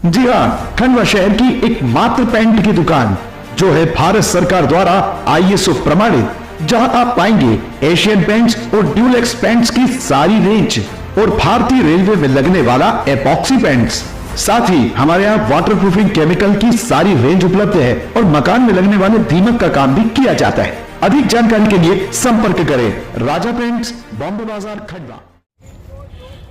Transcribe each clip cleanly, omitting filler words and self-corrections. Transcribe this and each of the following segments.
जी हाँ, खंडवा शहर की एकमात्र पेंट की दुकान जो है भारत सरकार द्वारा ISO प्रमाणित, जहां आप पाएंगे एशियन पेंट्स और ड्यूलेक्स पेंट्स की सारी रेंज और भारतीय रेलवे में लगने वाला एपॉक्सी पेंट्स। साथ ही हमारे यहाँ वाटरप्रूफिंग केमिकल की सारी रेंज उपलब्ध है और मकान में लगने वाले दीमक का काम भी किया जाता है। अधिक जानकारी के लिए संपर्क करें राजा पेंट्स, बॉम्बे बाजार, खंडवा।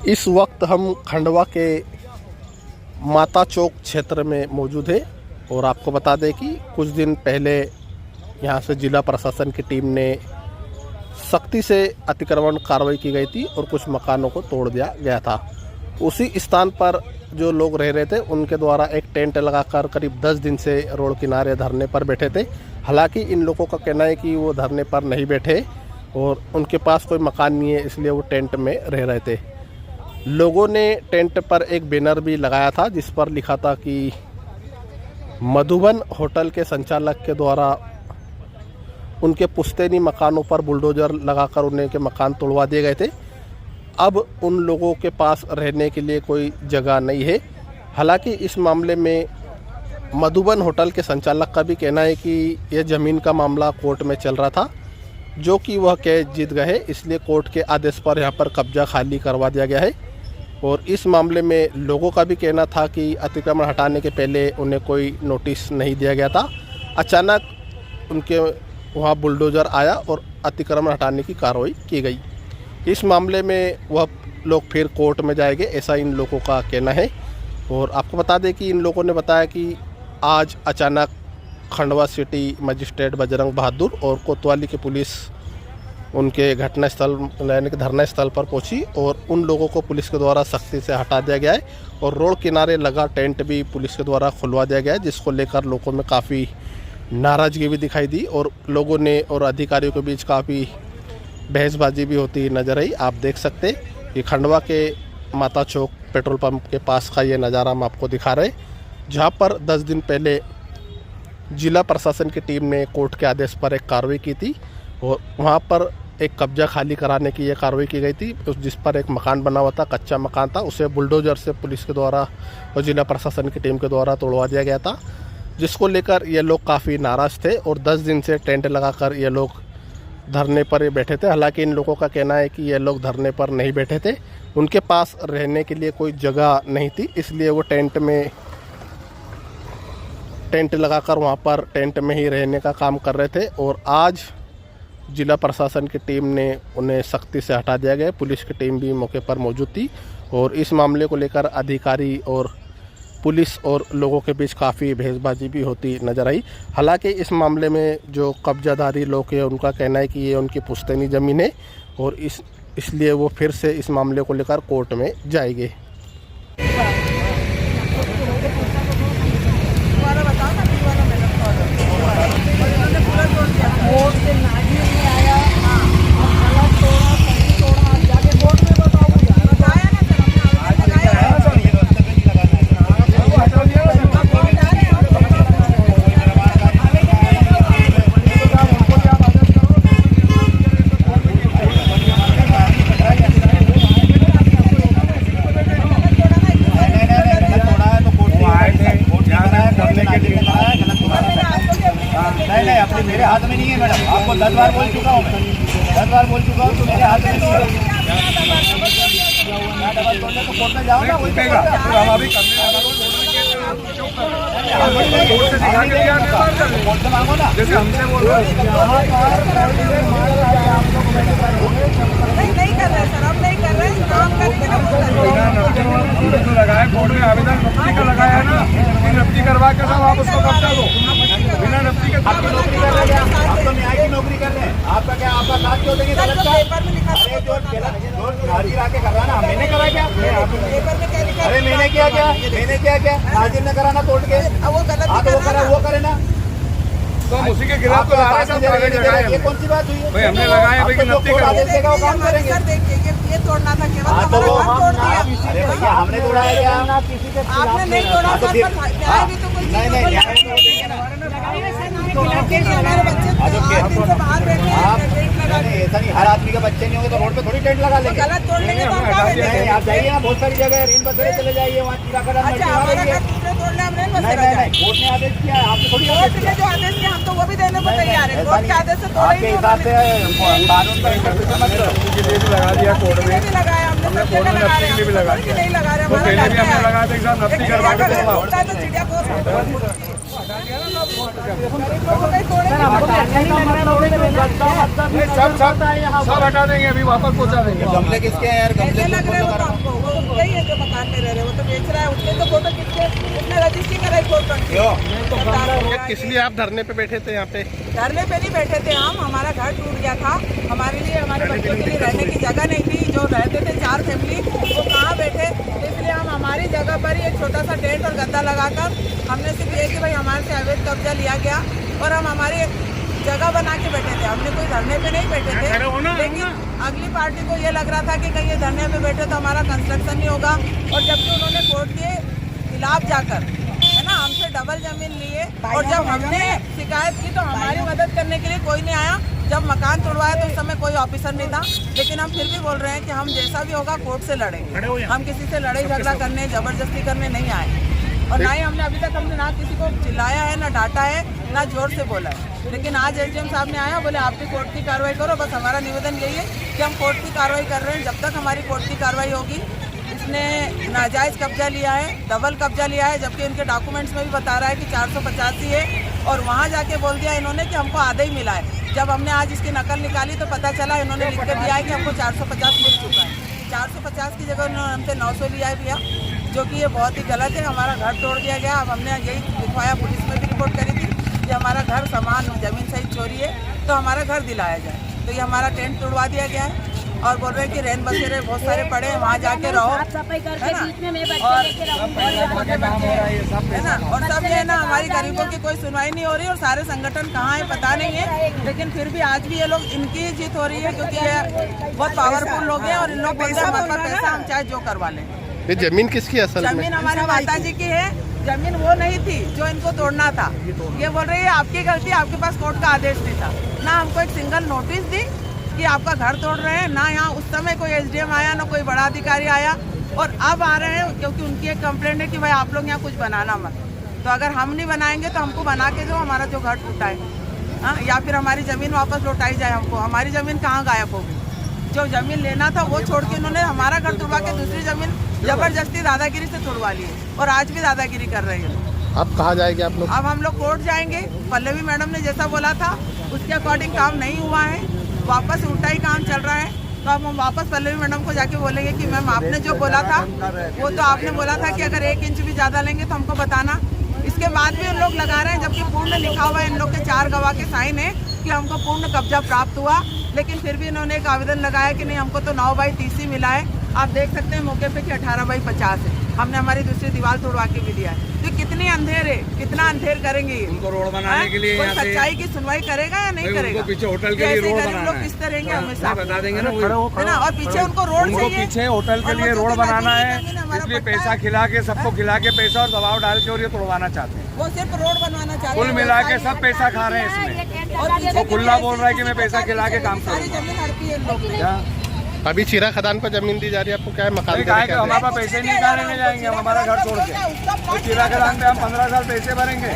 इस वक्त हम खंडवा के माता चौक क्षेत्र में मौजूद है और आपको बता दें कि कुछ दिन पहले यहाँ से जिला प्रशासन की टीम ने सख्ती से अतिक्रमण कार्रवाई की गई थी और कुछ मकानों को तोड़ दिया गया था। उसी स्थान पर जो लोग रह रहे थे उनके द्वारा एक टेंट लगाकर करीब 10 दिन से रोड किनारे धरने पर बैठे थे। हालांकि इन लोगों का कहना है कि वो धरने पर नहीं बैठे और उनके पास कोई मकान नहीं है, इसलिए वो टेंट में रह रहे थे। लोगों ने टेंट पर एक बैनर भी लगाया था जिस पर लिखा था कि मधुबन होटल के संचालक के द्वारा उनके पुश्तैनी मकानों पर बुलडोजर लगाकर उन्हें के मकान तोड़वा दिए गए थे। अब उन लोगों के पास रहने के लिए कोई जगह नहीं है। हालांकि इस मामले में मधुबन होटल के संचालक का भी कहना है कि यह ज़मीन का मामला कोर्ट में चल रहा था, जो कि वह केस जीत गए, इसलिए कोर्ट के आदेश पर यहाँ पर कब्जा खाली करवा दिया गया है। और इस मामले में लोगों का भी कहना था कि अतिक्रमण हटाने के पहले उन्हें कोई नोटिस नहीं दिया गया था। अचानक उनके वहाँ बुलडोज़र आया और अतिक्रमण हटाने की कार्रवाई की गई। इस मामले में वह लोग फिर कोर्ट में जाएंगे, ऐसा इन लोगों का कहना है। और आपको बता दें कि इन लोगों ने बताया कि आज अचानक खंडवा सिटी मजिस्ट्रेट बजरंग बहादुर और कोतवाली की पुलिस उनके घटनास्थल यानी कि धरना स्थल पर पहुंची और उन लोगों को पुलिस के द्वारा सख्ती से हटा दिया गया है और रोड किनारे लगा टेंट भी पुलिस के द्वारा खुलवा दिया गया है, जिसको लेकर लोगों में काफ़ी नाराज़गी भी दिखाई दी और लोगों ने और अधिकारियों के बीच काफ़ी बहसबाजी भी होती नजर आई। आप देख सकते कि खंडवा के माता चौक पेट्रोल पंप के पास का ये नज़ारा हम आपको दिखा रहे, जहाँ पर 10 दिन पहले जिला प्रशासन की टीम ने कोर्ट के आदेश पर एक कार्रवाई की थी और वहाँ पर एक कब्जा खाली कराने की ये कार्रवाई की गई थी, जिस पर एक मकान बना हुआ था, कच्चा मकान था, उसे बुलडोजर से पुलिस के द्वारा और जिला प्रशासन की टीम के द्वारा तोड़वा दिया गया था, जिसको लेकर ये लोग काफ़ी नाराज़ थे और 10 दिन से टेंट लगाकर ये लोग धरने पर बैठे थे। हालांकि इन लोगों का कहना है कि ये लोग धरने पर नहीं बैठे थे, उनके पास रहने के लिए कोई जगह नहीं थी, इसलिए वो टेंट लगाकर वहाँ पर टेंट में ही रहने का काम कर रहे थे। और आज जिला प्रशासन की टीम ने उन्हें सख्ती से हटा दिया गया। पुलिस की टीम भी मौके पर मौजूद थी और इस मामले को लेकर अधिकारी और पुलिस और लोगों के बीच काफ़ी बहसबाजी भी होती नजर आई। हालांकि इस मामले में जो कब्जादारी लोग हैं उनका कहना है कि ये उनकी पुश्तैनी ज़मीन है और इसलिए वो फिर से इस मामले को लेकर कोर्ट में जाएंगे। नहीं, अपने मेरे हाथ में नहीं है मैडम, आपको 10 बार बोल चुका हूँ मैं, 10 बार बोल चुका हूँ तो मेरे हाथ में नहीं है। तो कोर्ट में जाओ ना, वही कहेगा हम अभी कोर्ट से मांगो ना, जैसे हमसे बोल रहे नहीं कर रहे सर, हम नहीं कर रहे, काम करके लगाया कोर्ट में आवेदन नफ्ती का लगाया है ना, नफ्ती करवा के सब आप उसको कब्जा दो, बिना नफ्ती के आपकी नौकरी कर रहे हैं, आप तो न्याय की नौकरी कर रहे हैं, आपका क्या आपका साथ क्यों देंगे? गलत का अरे जो हाजिर आके करवाना मैंने करा क्या? अरे मैंने किया क्या? मैंने किया क्या? हाजिर ने कराना तोड़ के, वो करे ना, तो हम उसी के खिलाफ तो ये कौन सी बात हुई है? भाई हमने लगाया भाई नफ्ती का आदेश देगा वो काम करेंगे। ये तोड़ना था केवल, अरे भैया हमने तोड़ा है क्या? आपने नहीं तोड़ा सर, न्याय भी तो कोई नहीं नहीं न्याय तो देंगे ना, हमारे बच्चे 8 दिन से बाहर बैठे हैं, ऐसा नहीं, हर आदमी के बच्चे नहीं होंगे तो रोड पे थोड़ी टेंट लगा लेंगे। गलत तोड़ लेंगे तो हम क्या करेंगे? आप जाइए ना, बहुत सारी जगह रेन बसेरे चले जाइए, वहाँ टीकाकरण है, कोर्ट ने आदेश किया है, आपने थोड़ी आदेश कोर्ट किया। ने जो आदेश दिया हम तो वो भी देने को तैयार है। कोर्ट के आदेश से थोड़ा आपके हिसाब से कानून का इंटरप्रिटेशन मत करो। लगा दिया कोर्ट में, भी लगाया हमने सब जगह लगा रहे हैं, भी लगा कोई नहीं लगा रहे तो हमारा पहले भी घर हमने है। लगाया था, एक साथ नफ्ती लेकिन करवा के अगर तोड़वा। होता है तो चिड़िया को सब हटा देंगे, अभी वापस पहुंचा देंगे। गमले किसके हैं यार? कैसे लग रहे हो तो हमको? वो तो उनका ही है जो मकान में रह रहे हैं, वो तो बेच रहा है। उसने तो फोटो किसके उसने रजिस्ट्री कराई कोर्ट में। क्यों? किस लिए आप धरने पे बैठे थे यहाँ पे? धरने पे नहीं बैठे थे हम, हमारा घर टूट गया था। हमारे लिए, हमारे बच्चों के लिए रहने की जगह नहीं थी। जो रहते थे 4 फैमिली, वो कहाँ बैठे, इसलिए हम हमारी जगह पर ही एक छोटा सा टेंट और गद्दा लगाकर हमने सिर्फ ये कि भाई हमारे से अवैध कब्जा लिया गया और हम हमारी जगह बना के बैठे थे। हमने कोई धरने पे नहीं बैठे थे, लेकिन अगली पार्टी को ये लग रहा था कि कहीं ये धरने पे बैठे तो हमारा कंस्ट्रक्शन नहीं होगा। और जबकि उन्होंने कोर्ट के खिलाफ जाकर, है ना, हमसे डबल जमीन लिए और जब हमने शिकायत की तो हमारी मदद करने के लिए कोई नहीं आया। जब मकान तोड़वाया तो उस समय कोई ऑफिसर नहीं था, लेकिन हम फिर भी बोल रहे हैं कि हम जैसा भी होगा कोर्ट से लड़ेंगे। हम किसी से लड़ाई झगड़ा करने, जबरदस्ती करने नहीं आए और ना ही हमने अभी तक हमने ना किसी को चिल्लाया है, ना डांटा है, ना जोर से बोला है। लेकिन आज एसडीएम साहब ने आया, बोले आप भी कोर्ट की कार्रवाई करो। बस हमारा निवेदन यही है कि हम कोर्ट की कार्रवाई कर रहे हैं। जब तक हमारी कोर्ट की कार्रवाई होगी, इसने नाजायज़ कब्जा लिया है, डबल कब्जा लिया है, जबकि इनके डॉक्यूमेंट्स में भी बता रहा है कि 485 है और वहाँ जाके बोल दिया इन्होंने कि हमको आधा ही मिला है। जब हमने आज इसकी नकल निकाली तो पता चला इन्होंने लिख कर दिया है कि हमको 450 मिल चुका है। 450 की जगह उन्होंने हमसे 900 लिया है भैया, जो कि ये बहुत ही गलत है। हमारा घर तोड़ दिया गया। अब हमने यही लिखवाया, पुलिस में भी रिपोर्ट करी थी कि हमारा घर सामान जमीन सहित चोरी है तो हमारा घर दिलाया जाए। तो ये हमारा टेंट तोड़वा दिया गया है और बोल रहे हैं कि रैन बसेरे बहुत सारे पड़े हैं, वहाँ जाके रहो, है ना। और सब ये है ना, हमारी गरीबों की कोई सुनवाई नहीं हो रही और सारे संगठन कहाँ है पता नहीं है, लेकिन फिर भी आज भी ये लोग, इनकी जीत हो रही है क्योंकि ये बहुत पावरफुल लोग हैं और इन लोग बोलते हैं हमारे पास पैसा, हम चाहे जो करवा लें। ये जमीन किसकी असल में? जमीन हमारी माता जी की है। जमीन वो नहीं थी जो इनको तोड़ना था। ये बोल रही है आपकी गलती, आपके पास कोर्ट का आदेश नहीं था। ना हमको एक सिंगल नोटिस दी कि आपका घर तोड़ रहे हैं, ना यहाँ उस समय कोई एसडीएम आया, ना कोई बड़ा अधिकारी आया और अब आ रहे हैं क्योंकि उनकी एक कंप्लेंट है कि भाई आप लोग यहाँ कुछ बनाना मत। तो अगर हम नहीं बनाएंगे तो हमको बना के दो हमारा जो घर टूटा है, हाँ, या फिर हमारी ज़मीन वापस लौटाई जाए हमको। हमारी ज़मीन कहाँ गायब होगी? जो ज़मीन लेना था वो छोड़ के इन्होंने हमारा घर तोड़वा के दूसरी ज़मीन जबरदस्ती दादागिरी से तोड़वा ली है और आज भी दादागिरी कर रहे हैं। अब कहाँ जाएंगे आप लोग? अब हम लोग कोर्ट जाएंगे। पल्लवी मैडम ने जैसा बोला था उसके अकॉर्डिंग काम नहीं हुआ है, वापस उल्टा ही काम चल रहा है। तो अब हम वापस पल्लवी मैडम को जाके बोलेंगे कि मैम आपने जो बोला था वो तो आपने बोला था कि अगर 1 इंच भी ज़्यादा लेंगे तो हमको बताना। इसके बाद भी उन लोग लगा रहे हैं, जबकि पूर्ण लिखा हुआ है, इन लोग के 4 गवाह के साइन है कि हमको पूर्ण कब्जा प्राप्त हुआ, लेकिन फिर भी इन्होंने एक आवेदन लगाया कि नहीं हमको तो 9/30 मिला है। आप देख सकते हैं मौके पे कि 18/50 है। हमने हमारी दूसरी दीवार तोड़वा के भी दिया है। तो कितनी अंधेर है, कितना अंधेर करेंगे ये? उनको रोड बनाने के लिए कोई यहाँ से सच्चाई की सुनवाई करेगा या नहीं करेगा? पीछे होटल के लिए ऐसे रोड गरीब बनाना लोग है। किस रहेंगे हमेशा, बता देंगे ना, है ना। और पीछे उनको रोड उनको चाहिए, पीछे होटल के और लिए वो रोड जो बनाना नदी है, जमीन हमारा इसलिए पट्टा पैसा है। खिला के, सबको खिला के पैसा और दबाव डाल के और ये तोड़वाना चाहते हैं। वो सिर्फ रोड बनवाना चाह रहे कुल हैं। मिला के सब पैसा खा रहे हैं इसमें। और पीछे वो खुला बोल रहा है कि मैं पैसा खिला के काम सारी करूँगा। जमीन हड़पी है इन लोग ने। क्या अभी चीरा खदान पर जमीन दी जा रही है आपको? क्या है मकान कहा कि देने हमारे पास पैसे नहीं कहा लेने जाएंगे, हम हमारा घर छोड़ के। तो चिरा के दान पे हम 15 साल पैसे भरेंगे,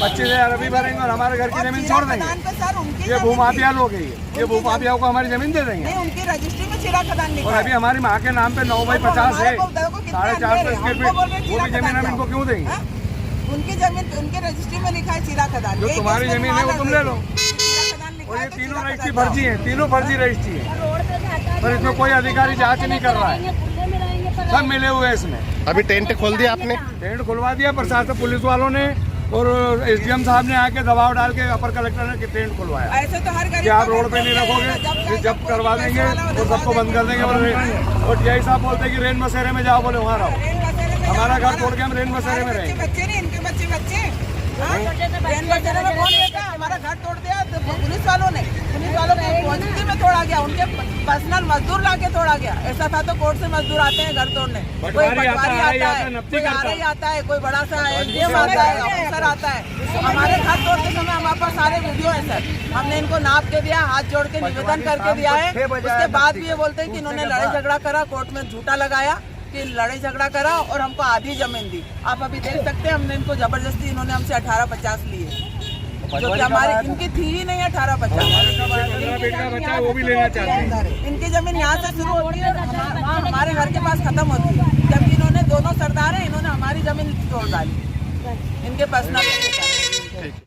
25,000 अभी भरेंगे और हमारे घर की जमीन छोड़ देंगे। ये भूमाफिया लोग हैं, ये भूमाफिया को हमारी जमीन दे देंगे। नहीं, उनकी रजिस्ट्री में चिरा खदान और लिखा अभी है। हमारी माँ के नाम पे 9/50 है, हमारे को 450 स्क्वायर फीट, बोल रहे हैं वो भी चिरा जमीन हम खदान इनको क्यों देंगे? हाँ? उनकी जमीन, उनके रजिस्ट्री में लिखा है चिरा खदान। जो यही तुम्हारी केस में जमीन है वो तुम ले लो। चिरा खदान लिखा और ये है तो तीनों चिरा रजिस्ट्री खदान फर्जी है, तीनों फर्जी रजिस्ट्री है, पर इसमें कोई अधिकारी जांच नहीं कर रहा है। सब मिले हुए हैं इसमें। अभी टेंट खोल दिया आपने? टेंट खुलवा दिया प्रशासन, पुलिस वालों ने और एसडीएम साहब ने आके दबाव डाल के अपर कलेक्टर ने टेंट खुलवाया ऐसे तो हर कि आप रोड पे नहीं रखोगे, फिर जब्त करवा देंगे और सबको बंद कर देंगे। और यही साहब बोलते हैं कि रेन बसेरे में जाओ, बोले वहाँ रहो। हमारा घर छोड़ के हम रेन बसेरे में रहेंगे। बच्चे नहीं, इनके बच्चे रेन बसेरे में कौन रहता? हमारा घर तोड़ दिया तो पुलिस वालों ने मौजूदगी में तोड़ा गया, उनके पर्सनल मजदूर लाके तोड़ा गया। ऐसा था तो कोर्ट से मजदूर आते हैं घर तोड़ने, कोई पटवारी आता है, कोई आरआई आता है, कोई बड़ा सा एसडीएम आता है, ऑफिसर आता है। हमारे घर तोड़ते समय हमारे पास सारे वीडियो है सर, हमने इनको नाप के दिया, हाथ जोड़ के निवेदन करके दिया है। उसके बाद भी ये बोलते हैं कि इन्होंने लड़ाई झगड़ा करा, कोर्ट में झूठा लगाया। कि लड़ाई झगड़ा करा और हमको आधी जमीन दी। आप अभी देख सकते हैं, हमने इनको जबरदस्ती, इन्होंने हमसे 1850 लिए, जो कि हमारी इनकी थी ही नहीं 1850। वो भी लेना चाहते हैं। इनकी जमीन यहाँ से शुरू होती है, वहाँ हमारे घर के पास खत्म होती है, जबकि इन्होंने, दोनों सरदार हैं, इन्होंने हमारी जमीन तोड़ डाली, इनके पर्सनल।